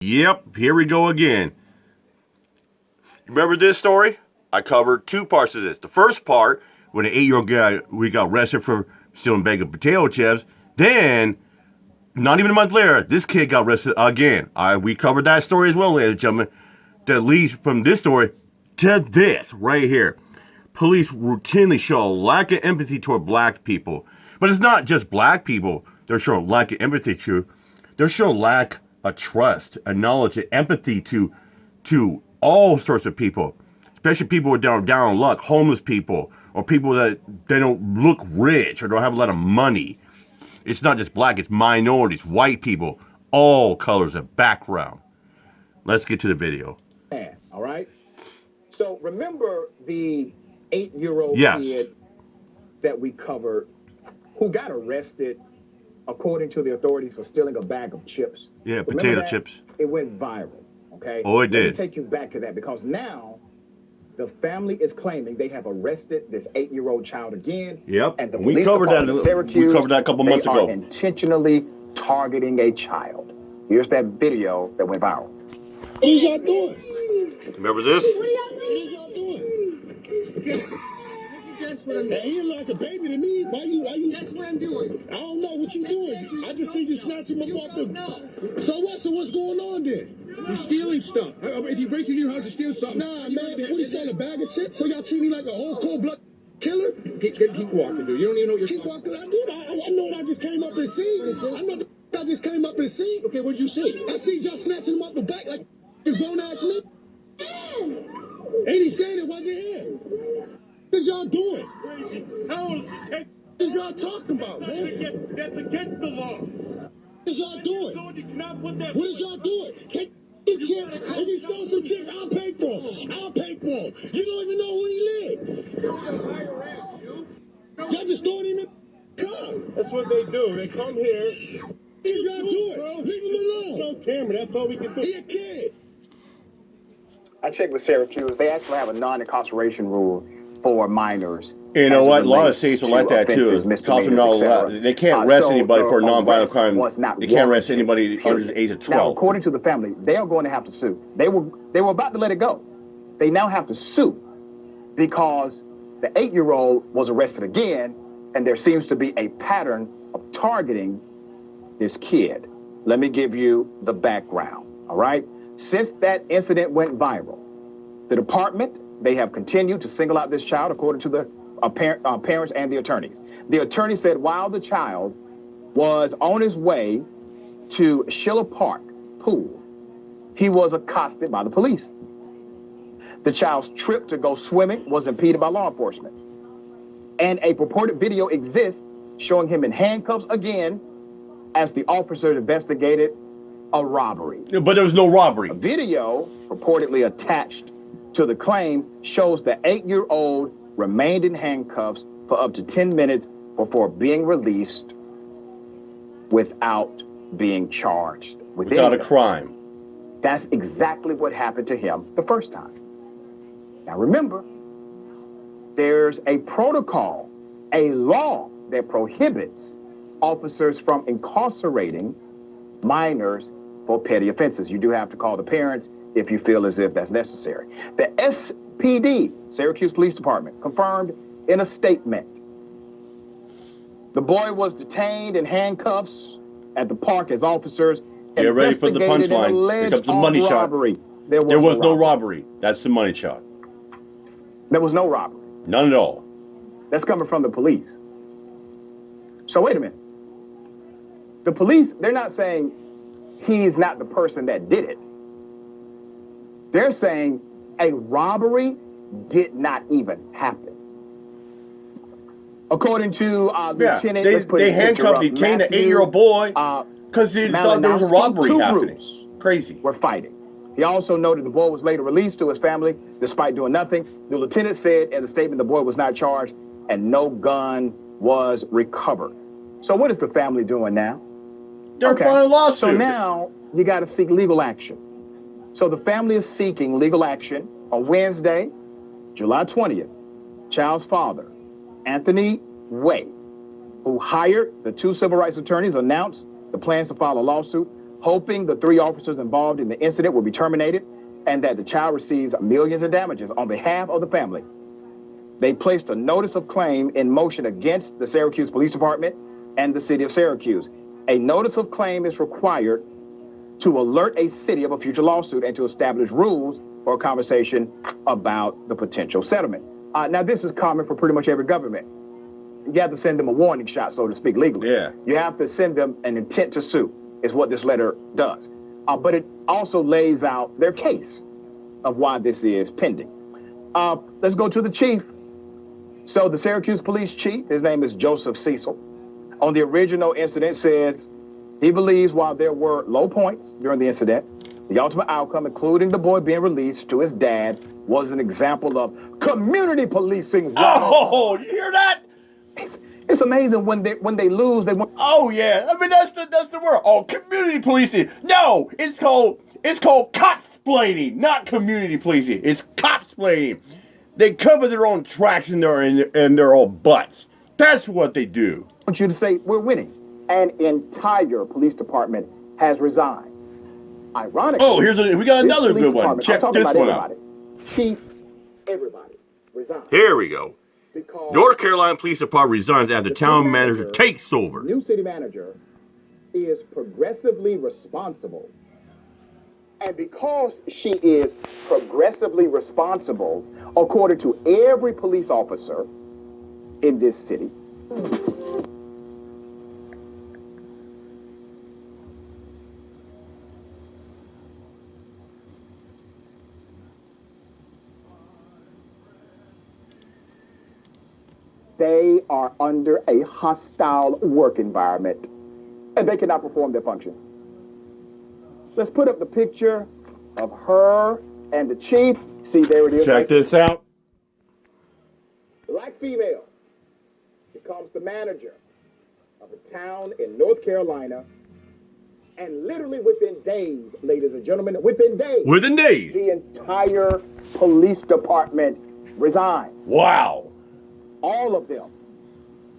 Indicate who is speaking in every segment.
Speaker 1: Yep, here we go again. Remember this story? I covered two parts of this. The first part, when an 8-year-old guy, we got arrested for stealing a bag of potato chips. Then, not even a month later, this kid got arrested again. We covered that story as well, ladies and gentlemen. That leads from this story to this right here. Police routinely show a lack of empathy toward black people. But it's not just black people they're showing lack of empathy to. They're showing lack of trust, a knowledge, and empathy to all sorts of people. Especially people who are down on luck, homeless people, or people that they don't look rich or don't have a lot of money. It's not just black, it's minorities, white people, all colors of background. Let's get to the video.
Speaker 2: All right. So remember the 8-year-old kid that we covered who got arrested, according to the authorities, for stealing a bag of chips?
Speaker 1: Yeah, potato chips.
Speaker 2: It went viral, okay?
Speaker 1: Oh, it did.
Speaker 2: Let me take you back to that, because now the family is claiming they have arrested this 8-year-old child again.
Speaker 1: Yep.
Speaker 2: And the
Speaker 1: we covered that.
Speaker 2: Syracuse,
Speaker 1: we covered that a couple months ago.
Speaker 2: They are intentionally targeting a child. Here's that video that went viral.
Speaker 3: What is y'all doing?
Speaker 1: Remember this?
Speaker 3: What is y'all doing?
Speaker 4: Guess what I'm doing.
Speaker 3: Now, you're like a baby to me. Why you?
Speaker 4: Guess what I'm doing.
Speaker 3: I don't know what you doing. I just see you snatch him up off the. So what's going on then?
Speaker 4: You're stealing stuff. If you break into your house and steal something.
Speaker 3: Nah, man. What is that? A bag of chips? So y'all treat me like a whole cold blood killer?
Speaker 4: Keep walking, dude. You don't even know what you're
Speaker 3: Keep walking. I know what I just came up and see. I know I just came up and see.
Speaker 4: Okay, what'd you see?
Speaker 3: I see y'all snatching him up the back like a grown ass me. Ain't he saying it wasn't him? What is y'all doing?
Speaker 5: Crazy. How old is he?
Speaker 3: What is y'all talking about, man?
Speaker 5: That's against the law.
Speaker 3: What is y'all doing?
Speaker 5: So you cannot put that.
Speaker 3: What is y'all doing? Take the chips. If he stole some chips, I'll pay for him. I'll pay for him. You don't even know where he lives. Y'all just throwing him in the car.
Speaker 5: That's what they do. They come here.
Speaker 3: What is y'all doing? Leave him alone.
Speaker 5: No camera. That's all we can do.
Speaker 3: He a kid.
Speaker 2: I checked with Syracuse. They actually have a non-incarceration rule for minors.
Speaker 1: You know what? A lot of states are like that too. They can't arrest anybody for a nonviolent crime. They can't arrest anybody under the age of 12.
Speaker 2: Now, according to the family, they are going to have to sue. They were about to let it go. They now have to sue because the 8-year-old was arrested again, and there seems to be a pattern of targeting this kid. Let me give you the background, all right? Since that incident went viral, the department, they have continued to single out this child, according to the parents and the attorneys. The attorney said while the child was on his way to Schiller Park pool, he was accosted by the police. The child's trip to go swimming was impeded by law enforcement. And a purported video exists showing him in handcuffs again as the officers investigated a robbery.
Speaker 1: But there was no robbery.
Speaker 2: A video purportedly attached to the claim shows the 8-year-old remained in handcuffs for up to 10 minutes before being released without being charged with
Speaker 1: without
Speaker 2: anything.
Speaker 1: a crime.
Speaker 2: That's exactly what happened to him the first time. Now remember, there's a protocol, a law that prohibits officers from incarcerating minors for petty offenses. You do have to call the parents if you feel as if that's necessary. The SPD, Syracuse Police Department, confirmed in a statement the boy was detained in handcuffs at the park as officers
Speaker 1: Get ready for the punchline. Here comes the money shot. There was no robbery. That's the money shot.
Speaker 2: There was no robbery.
Speaker 1: None at all.
Speaker 2: That's coming from the police. So wait a minute. The police, they're not saying he's not the person that did it. They're saying a robbery did not even happen. According to Lieutenant,
Speaker 1: they handcuffed, detained an 8-year-old boy because they thought there was a robbery happening. Crazy.
Speaker 2: Were fighting. He also noted the boy was later released to his family despite doing nothing. The lieutenant said in the statement the boy was not charged and no gun was recovered. So what is the family doing now?
Speaker 1: They're filing a lawsuit.
Speaker 2: So now you got to seek legal action. So the family is seeking legal action on Wednesday, July 20th. Child's father, Anthony Way, who hired the 2 civil rights attorneys, announced the plans to file a lawsuit. hoping the 3 officers involved in the incident will be terminated and that the child receives millions in damages on behalf of the family. They placed a notice of claim in motion against the Syracuse Police Department and the city of Syracuse. A notice of claim is required to alert a city of a future lawsuit and to establish rules for a conversation about the potential settlement. Now, this is common for pretty much every government. You have to send them a warning shot, so to speak, legally.
Speaker 1: Yeah.
Speaker 2: You have to send them an intent to sue, is what this letter does. But it also lays out their case of why this is pending. Let's go to the chief. So the Syracuse police chief, his name is Joseph Cecil, on the original incident says he believes while there were low points during the incident, the ultimate outcome, including the boy being released to his dad, was an example of community policing.
Speaker 1: Oh, you hear that?
Speaker 2: It's amazing when they lose, they want.
Speaker 1: Oh yeah, I mean that's the word. Oh, community policing. No, it's called cop-splaining, not community policing. It's cop-splaining. They cover their own tracks in their own butts. That's what they do.
Speaker 2: I want you to say we're winning. An entire police department has resigned. Ironically,
Speaker 1: we got another good one. Check this one out.
Speaker 2: Chief, everybody resigned.
Speaker 1: Here we go.
Speaker 2: Because
Speaker 1: North Carolina Police Department resigns after the town manager takes over.
Speaker 2: New city manager is progressively responsible. And because she is progressively responsible, according to every police officer in this city, they are under a hostile work environment and they cannot perform their functions. Let's put up the picture of her and the chief. See, there it is.
Speaker 1: Check this out.
Speaker 2: Black female becomes the manager of a town in North Carolina. And literally within days, ladies and gentlemen, within days, the entire police department resigned.
Speaker 1: Wow.
Speaker 2: All of them.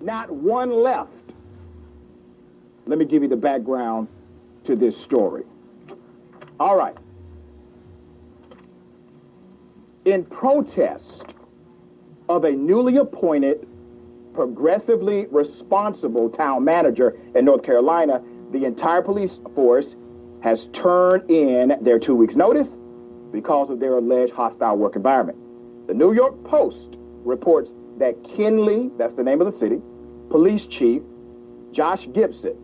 Speaker 2: Not one left. Let me give you the background to this story. All right. In protest of a newly appointed, progressively responsible town manager in North Carolina, the entire police force has turned in their 2 weeks' notice because of their alleged hostile work environment. The New York Post reports that Kinley, that's the name of the city, police chief Josh Gibson.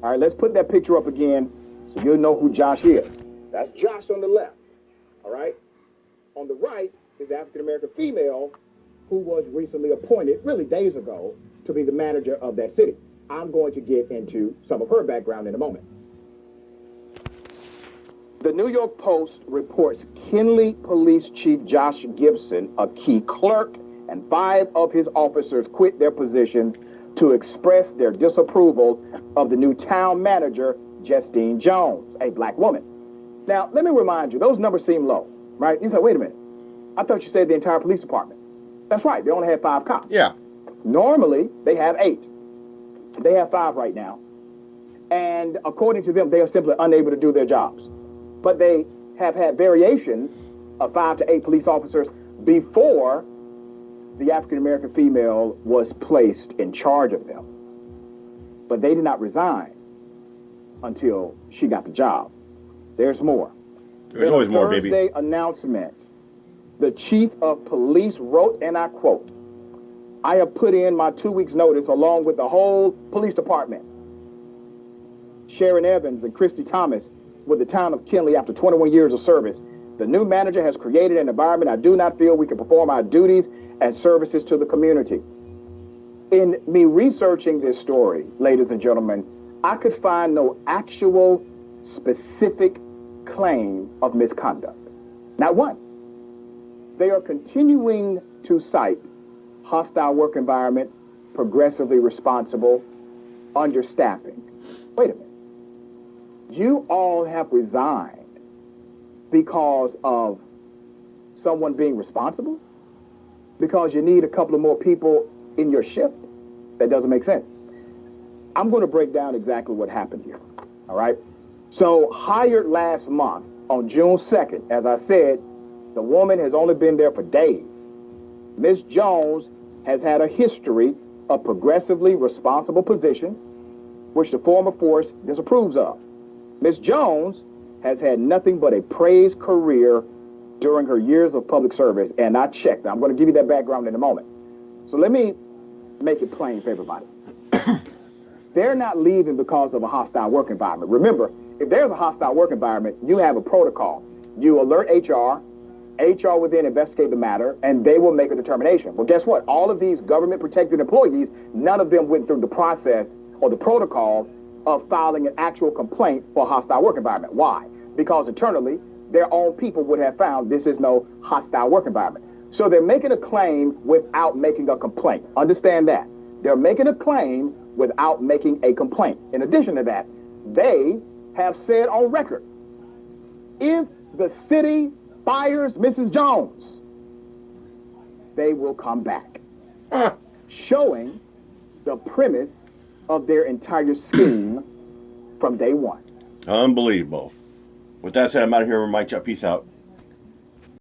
Speaker 2: All right, let's put that picture up again so you'll know who Josh is. That's Josh on the left, all right? On the right is the African-American female who was recently appointed, really days ago, to be the manager of that city. I'm going to get into some of her background in a moment. The New York Post reports Kinley Police Chief Josh Gibson, a key clerk, and 5 of his officers quit their positions to express their disapproval of the new town manager, Justine Jones, a black woman. Now, let me remind you, those numbers seem low, right? You said, wait a minute. I thought you said the entire police department. That's right. They only had 5 cops.
Speaker 1: Yeah.
Speaker 2: Normally, they have 8. They have 5 right now. And according to them, they are simply unable to do their jobs. But they have had variations of 5 to 8 police officers before the African-American female was placed in charge of them. But they did not resign until she got the job. There's more.
Speaker 1: There's always more, baby.
Speaker 2: Thursday announcement, the chief of police wrote, and I quote, "I have put in my 2 weeks notice along with the whole police department. Sharon Evans and Christy Thomas with the town of Kinley after 21 years of service. The new manager has created an environment I do not feel we can perform our duties and services to the community." In me researching this story, ladies and gentlemen, I could find no actual specific claim of misconduct. Not one. They are continuing to cite hostile work environment, progressively responsible, understaffing. Wait a minute. You all have resigned because of someone being responsible? Because you need a couple of more people in your shift? That doesn't make sense. I'm going to break down exactly what happened here. All right? So hired last month on June 2nd, as I said, the woman has only been there for days. Ms. Jones has had a history of progressively responsible positions, which the former force disapproves of. Ms. Jones has had nothing but a praised career during her years of public service, and I checked. I'm going to give you that background in a moment. So let me make it plain for everybody. They're not leaving because of a hostile work environment. Remember, if there's a hostile work environment, you have a protocol. You alert HR, HR will then investigate the matter, and they will make a determination. Well, guess what? All of these government-protected employees, none of them went through the process or the protocol of filing an actual complaint for a hostile work environment. Why? Because internally, their own people would have found this is no hostile work environment. So they're making a claim without making a complaint. Understand that. They're making a claim without making a complaint. In addition to that, they have said on record, if the city fires Mrs. Jones, they will come back, showing the premise of their entire scheme from day one.
Speaker 1: Unbelievable. With that said, I'm out of here. Mike, peace out.